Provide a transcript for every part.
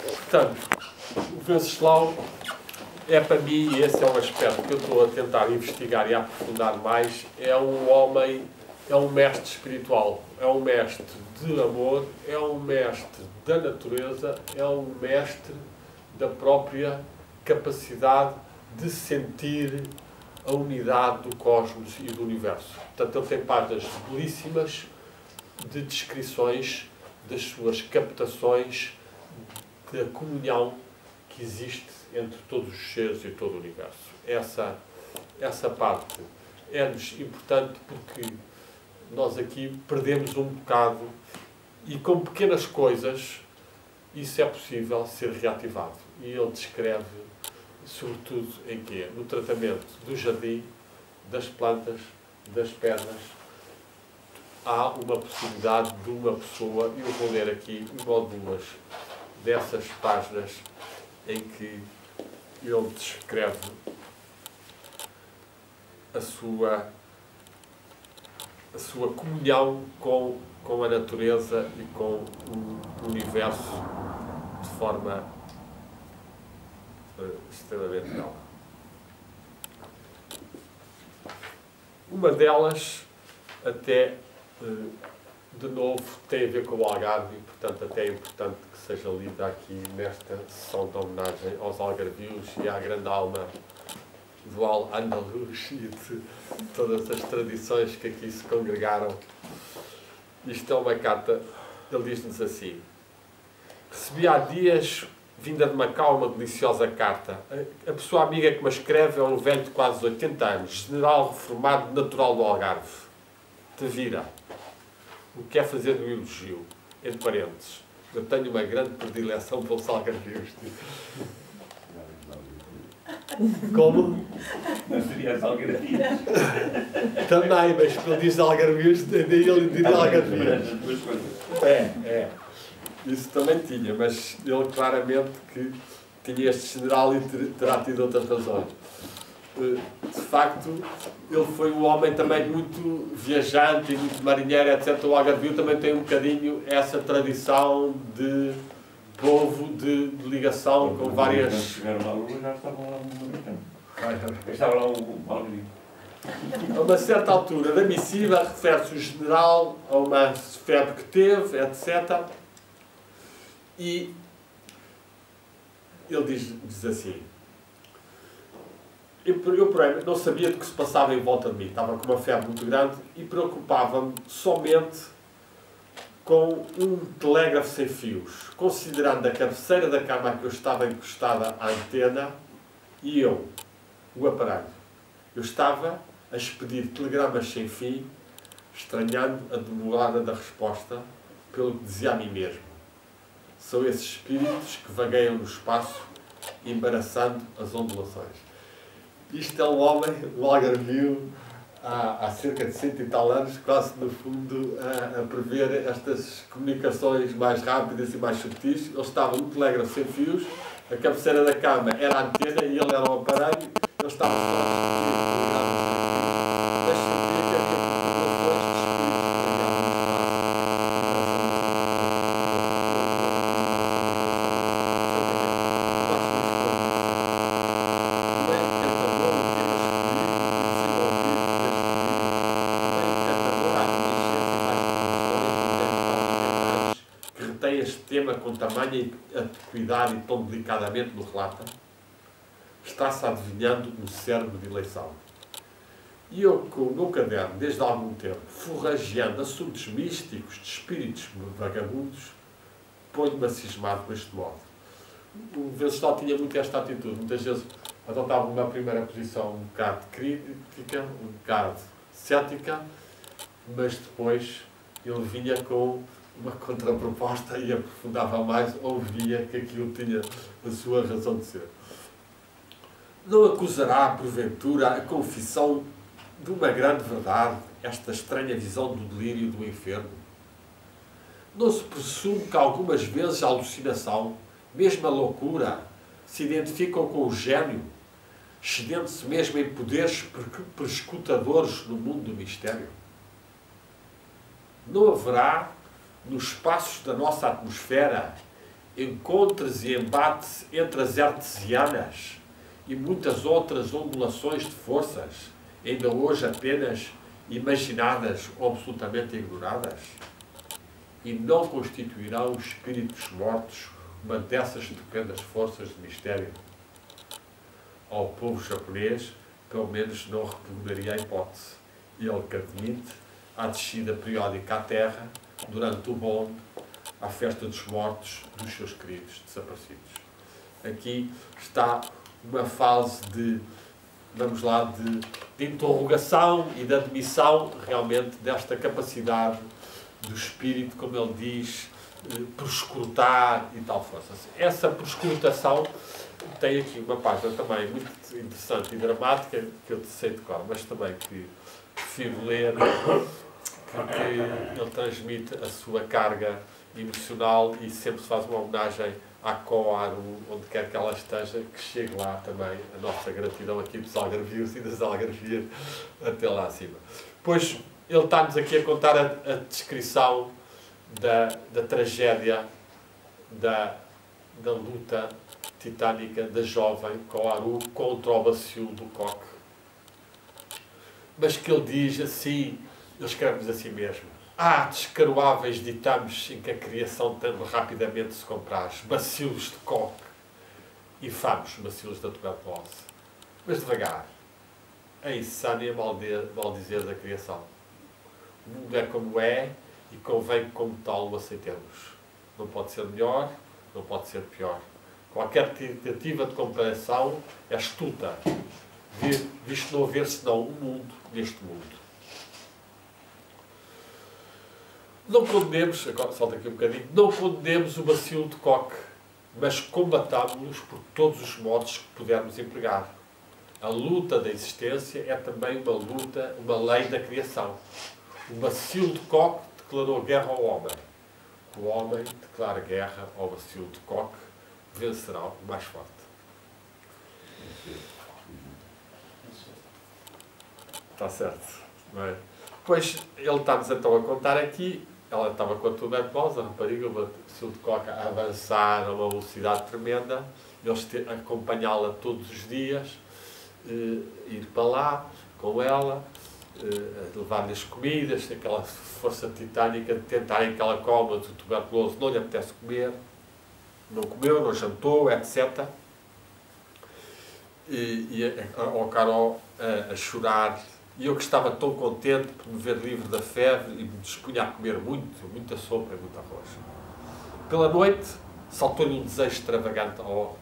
Portanto, o Venceslau é para mim, e esse é um aspecto que eu estou a tentar investigar e a aprofundar mais, é um homem, é um mestre espiritual, é um mestre de amor, é um mestre da natureza, é um mestre da própria capacidade de sentir a unidade do cosmos e do universo. Portanto, ele tem páginas belíssimas de descrições das suas captações da comunhão que existe entre todos os seres e todo o universo. Essa parte é-nos importante porque nós aqui perdemos um bocado e com pequenas coisas isso é possível ser reativado. E ele descreve, sobretudo, em quê? No tratamento do jardim, das plantas, das pedras. Há uma possibilidade de uma pessoa, e eu vou ler aqui uma ou duas dessas páginas em que ele descreve a sua comunhão com a natureza e com o universo de forma extremamente bela. Uma delas, até, de novo, tem a ver com o Algarve, e, portanto, até é importante que seja lida aqui nesta sessão de homenagem aos algarvios e à grande alma do Al-Andalus e de todas as tradições que aqui se congregaram. Isto é uma carta, ele diz-nos assim: recebi há dias, vinda de Macau, uma deliciosa carta. A pessoa amiga que me escreve é um velho de quase 80 anos, general reformado natural do Algarve. Te vira. O que é fazer do elogio? Entre parênteses, eu tenho uma grande predileção pelos algarvios. Como? Não seria as algarvias. Também, mas quando diz algarvios, daí ele diria algarvios. É. Isso também tinha, mas ele claramente que tinha este general e terá tido outras razões. De facto, ele foi um homem também muito viajante e muito marinheiro, etc. O Algarvio também tem um bocadinho essa tradição de povo, de ligação com várias... Quando chegaram lá, já estavam lá um americano. Estava lá um algarvio. A uma certa altura da missiva, refere-se o general a uma febre que teve, etc. E ele diz assim: eu, porém, não sabia do que se passava em volta de mim. Estava com uma febre muito grande e preocupava-me somente com um telégrafo sem fios, considerando a cabeceira da cama a que eu estava encostada à antena e eu, o aparelho. Eu estava a expedir telegramas sem fim, estranhando a demorada da resposta, pelo que dizia a mim mesmo: são esses espíritos que vagueiam no espaço, embaraçando as ondulações. Isto é um homem, um algarvio, há cerca de 100 e tal anos, quase no fundo a prever estas comunicações mais rápidas e mais sutis. Ele estava no telégrafo sem fios, a cabeceira da cama era a antena e ele era o aparelho. Ele estava só a discutir, mas sabia que havia populações de este tema com tamanha acuidade e tão delicadamente no relata, está-se adivinhando um cérebro de eleição. E eu, com o meu caderno, desde há algum tempo, forrageando assuntos místicos de espíritos vagabundos, ponho-me a cismar com este modo. O Venceslau tinha muito esta atitude. Muitas vezes adotava uma primeira posição um bocado crítica, um bocado cética, mas depois ele vinha com uma contraproposta e aprofundava mais, ou via que aquilo tinha a sua razão de ser. Não acusará, porventura, a confissão de uma grande verdade, esta estranha visão do delírio do enfermo? Não se presume que algumas vezes a alucinação, mesmo a loucura, se identificam com o gênio, excedendo-se mesmo em poderes perscrutadores no mundo do mistério? Não haverá, nos espaços da nossa atmosfera, encontres e embates entre as artesianas e muitas outras ondulações de forças, ainda hoje apenas imaginadas ou absolutamente ignoradas? E não constituirão os espíritos mortos uma dessas estupendas forças de mistério? Ao povo japonês, pelo menos não repugnaria a hipótese. Ele que admite a descida periódica à Terra, durante o bonde, à festa dos mortos dos seus queridos desaparecidos. Aqui está uma fase de, vamos lá, de interrogação e de admissão realmente desta capacidade do espírito, como ele diz, perscrutar e tal força. Essa perscrutação tem aqui uma página também muito interessante e dramática, que eu sei de cor, mas também que prefiro ler, porque ele transmite a sua carga emocional e sempre se faz uma homenagem à Koharu, onde quer que ela esteja, que chegue lá também a nossa gratidão aqui dos algarvios e das algarvias até lá acima. Pois ele está-nos aqui a contar a descrição da tragédia, da luta titânica da jovem Koharu contra o bacilo do coque. Mas que ele diz assim, ele escreve-nos assim mesmo: descaroáveis ditames em que a criação tende rapidamente se compraz, bacilos de coque, infames bacilos da tuberculose. Mas devagar, é insânia maldizer da criação. O mundo é como é e convém que como tal o aceitemos. Não pode ser melhor, não pode ser pior. Qualquer tentativa de comparação é astuta, visto não haver senão um mundo neste mundo. Não condenemos, agora solta aqui um bocadinho, não condenemos o bacilo de coque, mas combatámos-los por todos os modos que pudermos empregar. A luta da existência é também uma luta, uma lei da criação. O bacilo de coque declarou guerra ao homem. O homem declara guerra ao bacilo de coque, vencerá o mais forte. Está certo, não é? Pois ele está-nos então a contar aqui, ela estava com a tuberculose, a rapariga, o bacilo de coque a avançar a uma velocidade tremenda, eles acompanhá-la todos os dias, ir para lá com ela, levar-lhe as comidas, aquela força titânica de tentarem que ela coma, mas o tuberculoso não lhe apetece comer, não comeu, não jantou, etc. E ao Carol a chorar, e eu que estava tão contente por me ver livre da febre e me dispunha a comer muita sopa e muito arroz. Pela noite saltou-lhe um desejo extravagante ao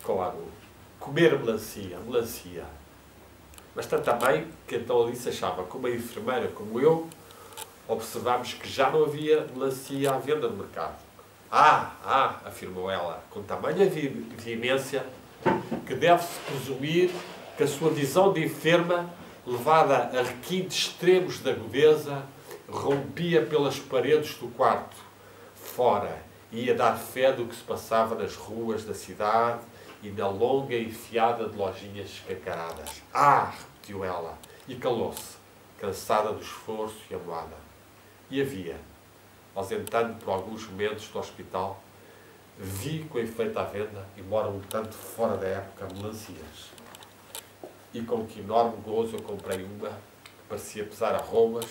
Koharu: comer melancia. Mas tanto também que então Alice achava que uma enfermeira como eu observámos que já não havia melancia à venda no mercado. Afirmou ela, com tamanha veemência que deve-se presumir que a sua visão de enferma, levada a requintes extremos de agudeza, rompia pelas paredes do quarto, fora, e ia dar fé do que se passava nas ruas da cidade e na longa enfiada de lojinhas escancaradas. Repetiu ela, e calou-se, cansada do esforço e amuada. E havia, ausentando por alguns momentos do hospital, vi com efeito à venda, embora um tanto fora da época, melancias. E com que enorme gozo eu comprei uma, que parecia pesar arrombas,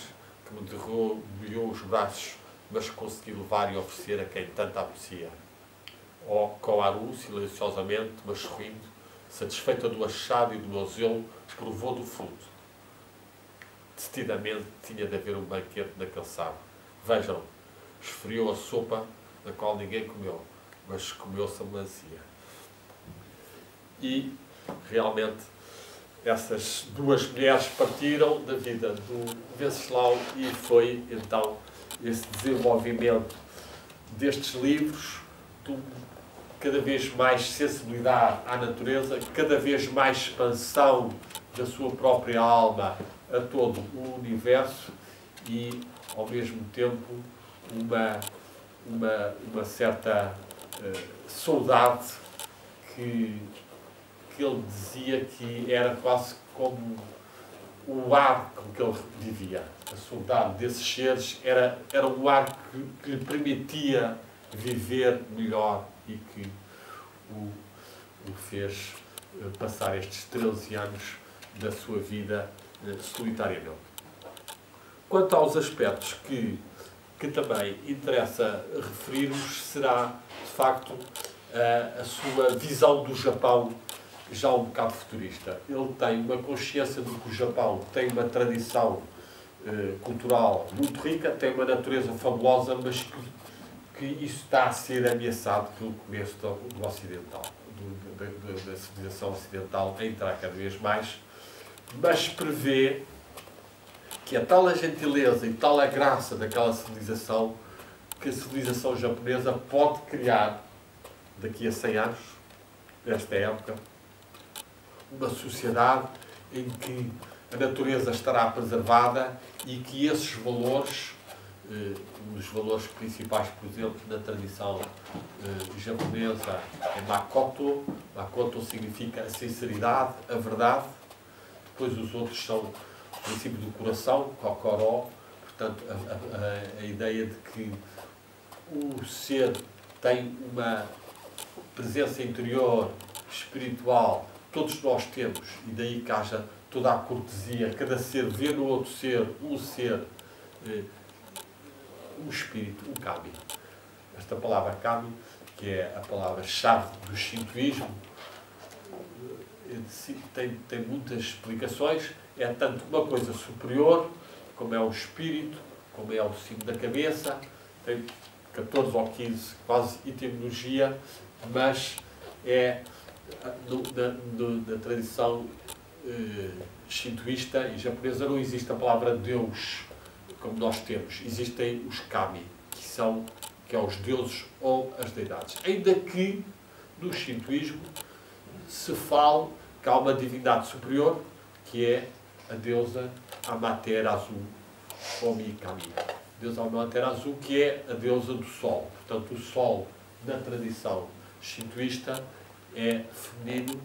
que me derrubou os braços, mas consegui levar e oferecer a quem tanto aprecia. Koharu, silenciosamente, mas sorrindo, satisfeita do achado e do meu zelo, provou do fruto. Decididamente tinha de haver um banquete naquele sábado. Vejam, esfriou a sopa, da qual ninguém comeu, mas comeu-se a melancia. E, realmente, essas duas mulheres partiram da vida do Venceslau e foi, então, esse desenvolvimento destes livros, cada vez mais sensibilidade à natureza, cada vez mais expansão da sua própria alma a todo o universo e, ao mesmo tempo, uma certa saudade que ele dizia que era quase como o ar com que ele vivia. A saudade desses seres era um ar que lhe permitia viver melhor e que o fez passar estes 13 anos da sua vida solitariamente. Quanto aos aspectos que também interessa referirmos, será, de facto, a sua visão do Japão já um bocado futurista. Ele tem uma consciência de que o Japão tem uma tradição cultural muito rica, tem uma natureza fabulosa, mas que isso está a ser ameaçado pelo começo do ocidental, da civilização ocidental, a entrar cada vez mais, mas prevê que é tal a gentileza e tal a graça daquela civilização que a civilização japonesa pode criar, daqui a 100 anos, nesta época, uma sociedade em que a natureza estará preservada e que esses valores, os valores principais, por exemplo, na tradição japonesa, é Makoto. Makoto significa a sinceridade, a verdade. Depois os outros são o princípio do coração, Kokoro. Portanto, a ideia de que o ser tem uma presença interior, espiritual, todos nós temos, e daí que haja toda a cortesia, cada ser vê no outro ser, um espírito, um kami. Esta palavra kami, que é a palavra-chave do shintoísmo, tem muitas explicações. É tanto uma coisa superior, como é o espírito, como é o cimo da cabeça, tem 14 ou 15 quase etimologia, mas é da tradição shintoísta e japonesa não existe a palavra Deus como nós temos. Existem os kami, que é os deuses ou as deidades. Ainda que no shintoísmo se fale que há uma divindade superior, que é a deusa Amaterasu, Omi Kami. A deusa Amaterasu, que é a deusa do sol. Portanto, o sol, na tradição shintoísta, é feminino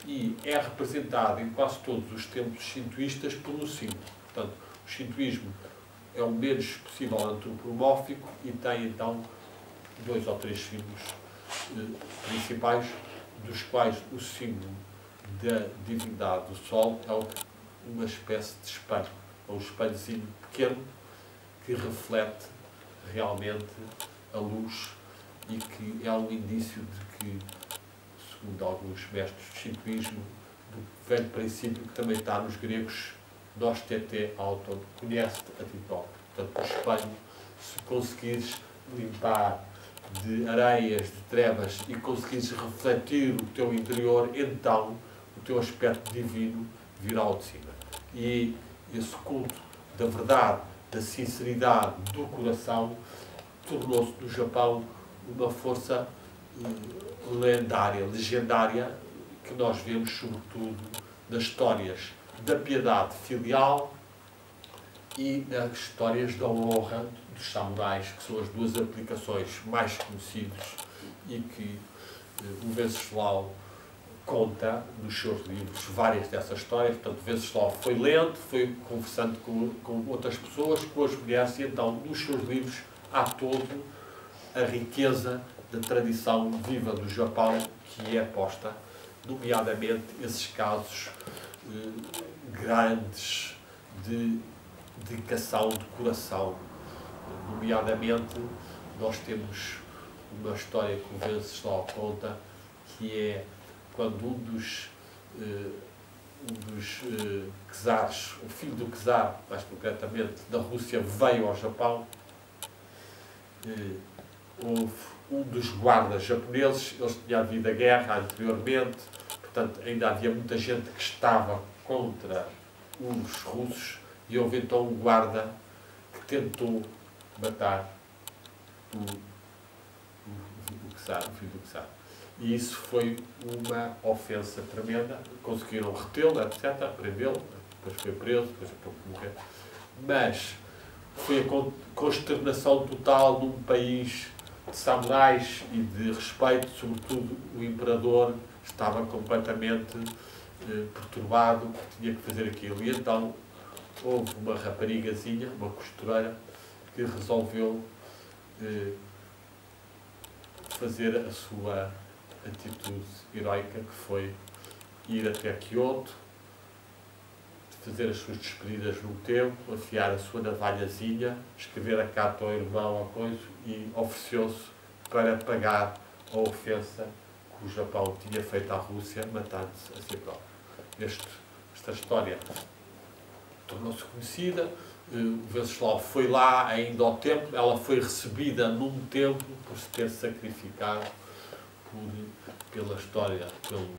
e é representado em quase todos os templos shintoístas pelo símbolo. Portanto, o shintoísmo é o menos possível antropomórfico e tem, então, 2 ou 3 símbolos principais, dos quais o símbolo da divindade do sol é uma espécie de espelho, um espelhozinho pequeno que reflete realmente a luz e que é um indício de que, segundo alguns mestres do shintoísmo, do velho princípio que também está nos gregos, nós tete auton, conhece-te a ti próprio. Portanto, o espelho, se conseguires limpar de areias, de trevas e conseguires refletir o teu interior, então o teu aspecto divino virá ao de cima. E esse culto da verdade, da sinceridade, do coração, tornou-se no Japão uma força lendária, legendária, que nós vemos sobretudo nas histórias da piedade filial e nas histórias da honra dos samurais, que são as 2 aplicações mais conhecidas e que o Venceslau conta nos seus livros várias dessas histórias. Portanto, Venceslau foi lendo, foi conversando com outras pessoas, com as mulheres, e então nos seus livros há todo a riqueza da tradição viva do Japão que é posta, nomeadamente esses casos grandes de dedicação de coração. Nomeadamente, nós temos uma história que o Venceslau conta, que é quando um dos czares, o filho do czar, mais concretamente, da Rússia, veio ao Japão. Houve um dos guardas japoneses, eles tinham havido a guerra anteriormente, portanto ainda havia muita gente que estava contra os russos, e houve então um guarda que tentou matar o filho do czar. E isso foi uma ofensa tremenda. Conseguiram retê-lo, etc., prendê-lo, depois foi preso, depois a pouco morreu. Mas foi a consternação total num país de samurais e de respeito, sobretudo o imperador estava completamente perturbado, tinha que fazer aquilo. E então houve uma raparigazinha, uma costureira, que resolveu fazer a sua atitude heroica, que foi ir até Kyoto, fazer as suas despedidas no templo, afiar a sua navalhazinha, escrever a carta ao irmão, ao coisa, e ofereceu-se para pagar a ofensa que o Japão tinha feito à Rússia, matando-se a si próprio. Esta história tornou-se conhecida. O Venceslau foi lá ainda ao templo, ela foi recebida num templo por se ter sacrificado pela história, pelo